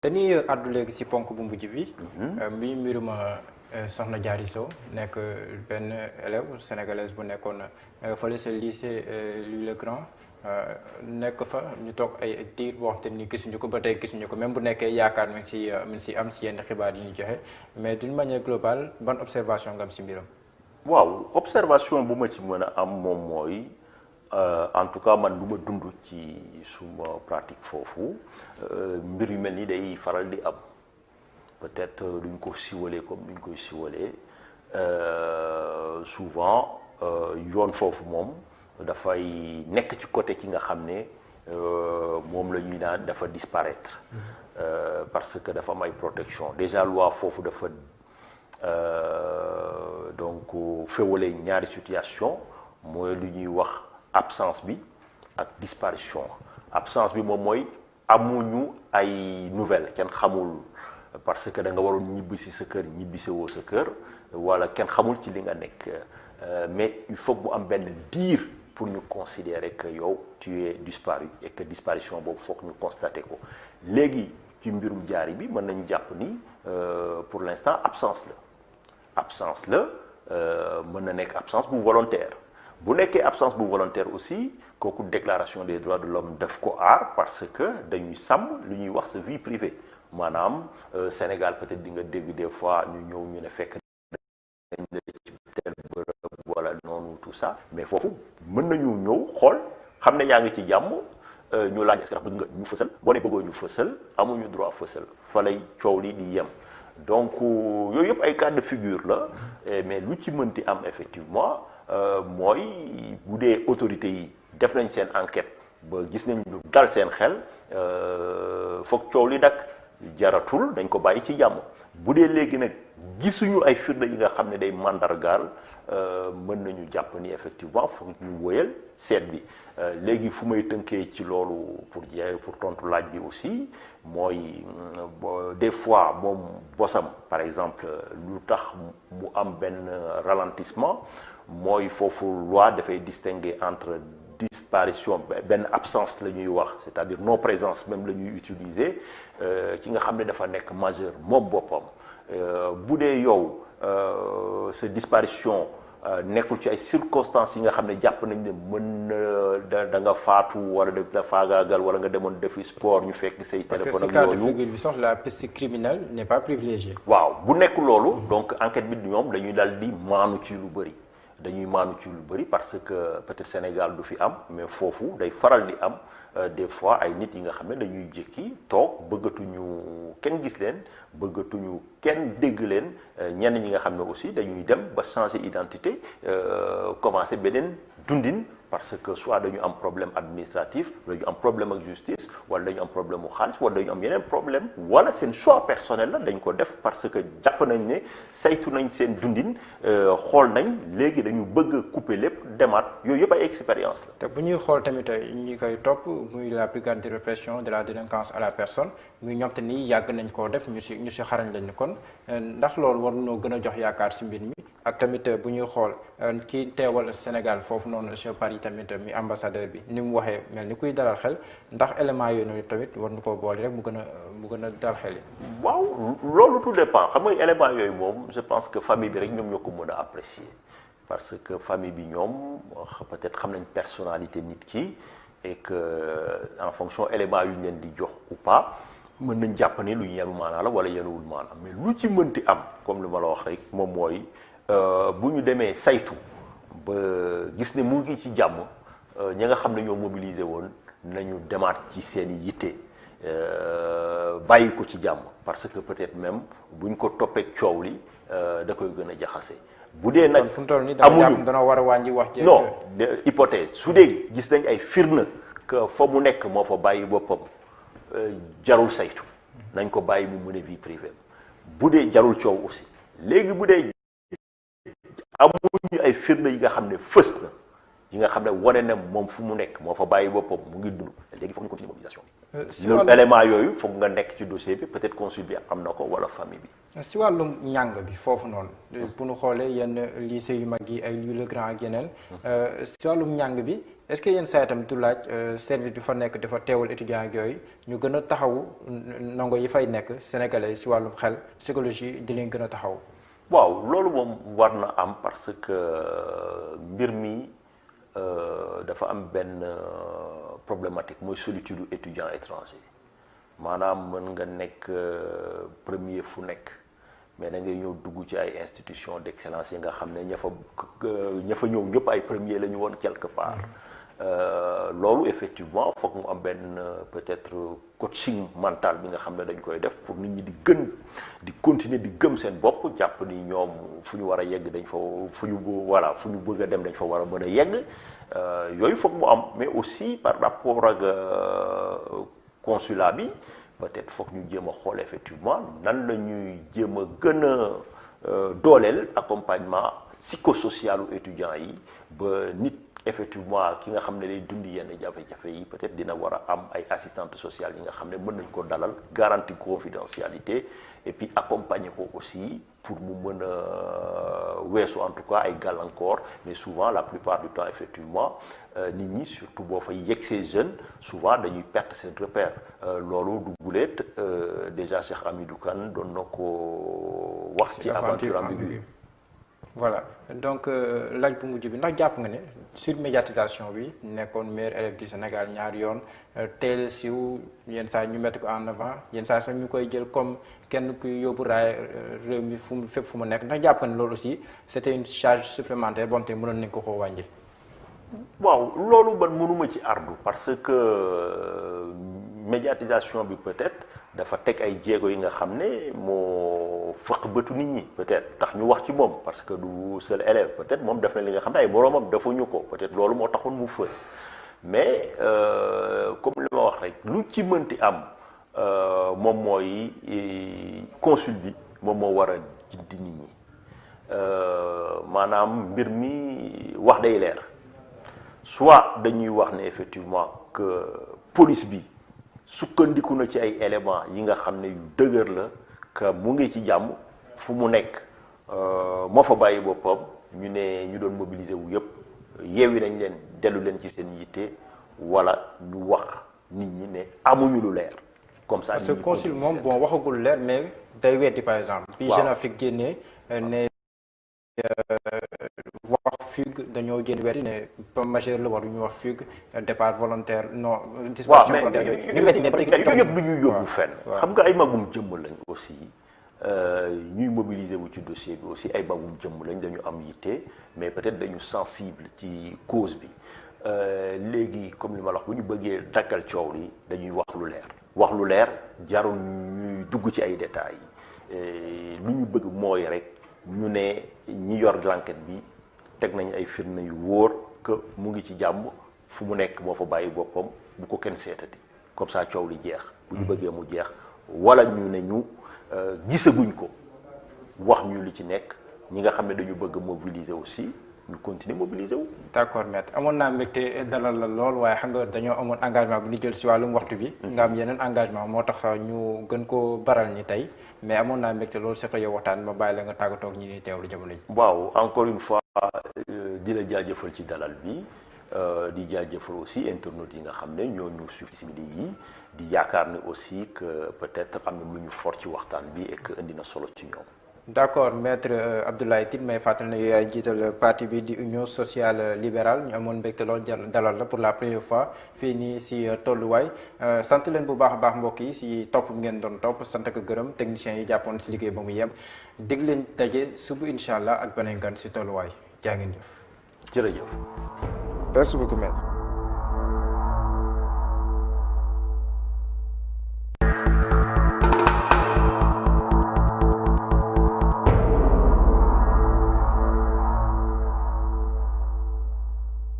dañuy àddu léegi ci ponk bu mujj bi. mi mbirum Soxna Diary Sow nekk benn élève sénégalaise bu nekkoon fële sa lycée Louis le Grand nekk fa ñu toog ay diir boo xam te ni gisuñu ko ba tey gisuñu ko même bu nekkee yaakaar mi ngi ci am ci yenn xibaar yi ñu joxe mais d'une manière globale ban observation nga am ci mbiram. waaw observation bu ma ci mën a am moom mooy. En tout cas man lu ma dund ci suma pratique foofu mbir yu mel ni day faral di am peut-être duñ ko siwalee comme duñ koy siwalee souvent yoon foofu moom dafay nekk ci côté ki nga xam ne moom la ñuy naan dafa disparaître parce que dafa am ay protection déjà loi foofu dafa donc féewale ñaari situation mooy lu ñuy wax absence bi ak disparition absence bi moom mooy amuñu ay nouvelles kenn xamul parce que da nga waroon ñibbisi sa kër ñibbisewoo sa kër wala kenn xamul ci li nga nekk mais il faut que mu am benn diir pour ñu considérer que yow tu es disparu et que disparition boobu foog ñu constater ko léegi ci mbirum Diary bi mën nañu jàpp ni pour l'instant absence la mën na nekk absence bu volontaire bu nekkee absence bu volontaire aussi kooku déclaration des droits de l'homme daf ko aar parce que dañuy sàmm lu ñuy wax sa vie privée maanaam Sénégal peut-être di nga dégg des fois ñu ñëw ñu ne fekk dañ la ci tel bërëb wala noonu tout ça mais foofu mën nañu ñëw xool xam ne yaa ngi ci jàmm ñu laaj est-ce que bëgg nga ñu fësal boo ne bëggoo ñu fësal amuñu droit fësal fa lay coow li di yem donc yooyu yëpp ay cas de figure la mais lu ci mënti am effectivement mooy bu dee autorités yi def nañ seen enquête ba gis nañ lu dal seen xel foog coow li nag jaratul dañ ko bàyyi ci jàmm bu dee léegi nag gisuñu ay firnde yi nga xam ne day mandargaal mën nañu jàpp ni effectivement foog ñu wóyal seet bi léegi fu may tënkee ci loolu pour tontu laaj bi aussi mooy des fois moom bosam par exemple lu tax mu am benn ralentissement mooy foofu loi dafay distinguer entre disparition benn absence la ñuy wax c'est-à-dire non présence même la ñuy utiliser ki nga xam ne dafa nekk majeur moom boppam bu dee yow sa disparition nekkul ci ay circonstances yi nga xam ne jàpp nañ ne mën na da nga faatu wala da faagaagal wala nga demoon defi sport ñu fekk say téléphone ak yooyu. parce que si cas de figure bi sax la piste criminelle n'est pas privilégiée. waaw bu nekk loolu donc enquête bi ñoom dañuy dal di maanu ci lu bëri. dañuy maanu ci lu bëri parce que peut-être Sénégal du fi am mais foofu day faral di am des fois ay nit yi nga xam ne dañuy jékki toog bëggatuñu kenn gis leen bëggatuñu kenn dégg leen ñenn ñi nga xam ne aussi dañuy dem ba changer identité commencer beneen dundin parce que soit dañu am problème administratif dañu am problème ak justice wala dañu am problème mu xaalis wala dañu am yeneen problème wala seen choix personnel la dañ ko def parce que jàpp nañ ne saytu nañ seen dundin xool nañ léegi dañu bëgg a couper lépp demaat yooyu yëpp ay expérience la. te bu ñuy xool tamit ñi koy topp muy la brigade de répression de la délinquance à la personne muy ñoom te nii yàgg nañ koo def ñu si xarañ lañ kon ndax loolu war noo gën a jox yaakaar si mbir mi ak tamit bu ñuy xool kii teewal Sénégal foofu noonu chez Paris tamit mi ambassadeur bi ni mu waxee mel ni kuy dalal xel ndax élément yooyu noonu tamit war na koo boole rek mu gën a dal xel yi. waaw loolu tout dépend xam nga élément yooyu moom je pense que famille bi rek ñoom ñoo ko mën a apprécier parce que famille bi ñoom peut-être xam nañ personnalité nit ki et que en fonction élément yu ñu leen di jox ou pas mën nañ jàpp ni lu ñu yenu maanaa la wala yenuwul maanaa mais lu ci mënti am comme li ma la wax rek moom mooy bu ñu demee saytu ba gis ne mu ngi ci jàmm ñi nga xam ne ñoo mobilisé woon nañu demaat ci seen i yitte bàyyi ko ci jàmm parce que peut-être même buñ ko toppee coow li da koy gën a jaxase. bu dee nag fu mu toll nii dana war a wàññi wax. non hypothèse su dee gis nañ ay firnde que fa mu nekk moo fa bàyyi boppam jarul saytu nañ ko bàyyi mu mën a vie privée bu dee jarul coow aussi léegi bu dee. amuñu ay firnde yi nga xam ne fës na yi nga xam ne wane na moom fu mu nekk moo fa bàyyi boppam mu ngi dund léegi foog ñu continuer mobilisation bi loolu élément yooyu foog nga nekk ci dossier bi peut-être consul bi am na ko wala famille bi. si wàllum njàng bi foofu noonu. bu ñu xoolee yenn lycée yu mag yi ay Louis le Grand ak yeneen. si wàllum njàng bi est-ce que yenn saa itam du laaj service bi fa nekk dafa teewal étudiants ak yooyu ñu gën a taxawu ndongo yi fay nekk sénégalais si wàllum xel psychologie di leen gën a taxaw. waaw loolu moom war na am parce que mbir mi dafa am benn problématique mooy solitude étudiant étranger maanaam mën nga nekk premier fu nekk mais da ngay ñëw dugg ci ay institutions d'excellence yi nga xam ne ña fa ñëw ñëpp ay premier la ñu woon quelque part. loolu effectivement foog mu am benn peut-être coaching mental bi nga xam ne dañ koy def pour nit ñi di continuer di gëm seen bopp jàpp ni ñoom fu ñu war a yegg dañ fa fu ñu bëgg a dem dañ fa war a mën a yegg yooyu foog mu am mais aussi par rapport ak consulat bi peut-être foog ñu jéem a xool effectivement nan la ñuy jéem a gën a dooleel accompagnement psychosocial u étudiants yi ba nit effectivement ki nga xam ne day dundi yenn jafe-jafe yi peut-être dina war a am ay assistantes sociales yi nga xam ne mën nañ ko dalal garantie confidentialité et puis accompagner ko aussi pour mu mën a weesu en tout cas ay gàllankoor mais souvent la plupart du temps effectivement nit ñi surtout boo fay yegg ces jeunes souvent dañuy perdre seen repère loolu du guleet déjà Cheikh Hamidou Kane doon na ko wax ci aventure ambiguë. Voilà donc laaj bu mujj bi ndax jàpp nga ne surmédiatisation bi nekkoon meilleur élève du Sénégal ñaari yoon teel siiw yenn saa ñu mettre ko en avant yenn saa sax ñu koy jël comme kenn kuy yóbbu raay réew mi fépp fu mu nekk ndax jàpp nga ne loolu aussi c'était une charge supplémentaire bonte mënoon nañ ko wàññi. waaw loolu man mënuma ci ardu parce que médiatisation bi peut-être dafa teg ay jéego yi nga xam ne moo fëq bëtu nit ñi peut-être tax ñu wax ci moom parce que du seul élève peut-être moom def na li nga xam ne ay moroomam defuñu ko peut-être loolu moo taxoon mu fës mais comme li ma wax rek lu ci mënti am moom mooy consul bi moom moo war a jiddi nit ñi maanaam mbir mi wax day leer soit dañuy wax ne effectivement que police bi sukkandiku na ci ay éléments yi nga xam ne yu dëgër la que mu ngi ci jàmm fu mu nekk moo fa bàyyi boppam ñu ne ñu doon mobiliser wu yëpp yeewi nañ leen dellu leen ci seen yitte wala ñu wax nit ñi ne amuñu lu leer. comme ça parce que consul moom bon waxagul leer mais day weddi par exemple. bi Jeune Afrique génnee ne wax fugue dañoo génn weddi ne pas majeur la war ñu wax fugue départ volontaire non. disparition volontaire yooyu ñu weddi ne ba léegi yëpp du ñuy yóbbu fenn. xam nga ay magum jëmm lañ aussi ñuy mobiliser wu ci dossier bi aussi ay magum jëmm lañ dañu am yitte mais peut-être dañu sensible ci cause bi léegi comme li ma la wax bu ñu bëggee dakkal coow li dañuy wax lu leer jarul ñuy dugg ci ay détails lu ñu bëgg mooy rek ñu ne ñi yor l'enquête bi teg nañ ay firnde yu wóor que mu ngi ci jàmm fu mu nekk moo fa bàyyi boppam bu ko kenn seetati comme ça coow li jeex. bu ñu bëggee mu jeex wala ñu ne ñu gisaguñ ko wax ñu li ci nekk ñi nga xam ne dañu bëgg mobiliser aussi ñu continuer mobiliser wu. d'accord maître amoon naa mbégte dalal la lool waaye xam nga dañoo amoon engagement bu ñu jël si wàllum waxtu bi. nga am yeneen engagement moo tax ñu gën koo baral ñi tey mais amoon naa mbégte loolu c'est que yow waxtaan ma bàyyi la nga tàggatoo ak ñi ñuy teewlu jamono ji. waaw encore une fois di la jaajëfal ci dalal bi di jaajëfal aussi internautes yi nga xam ne ñoo ñu suivi si midi yi di yaakaar ne aussi que peut-être am na lu ñu fort ci waxtaan bi et que indi na solo ci ñoom. d'accord maître Abdoulaye Tine may fàttali ne yaay jiital parti bi di Union sociale libérale ñu amoon mbégte lool dalal la pour la première fois fii nii si tolluwaay sant leen bu baax a baax mbokk yi si topp ngeen doon topp sant ak gërëm techniciens yi jàppoon si liggéey ba mu yem dégg leen daje suba incha allah ak beneen gan si tolluwaay jaa ngeen jëf. jërëjëf. Merci beaucoup maître.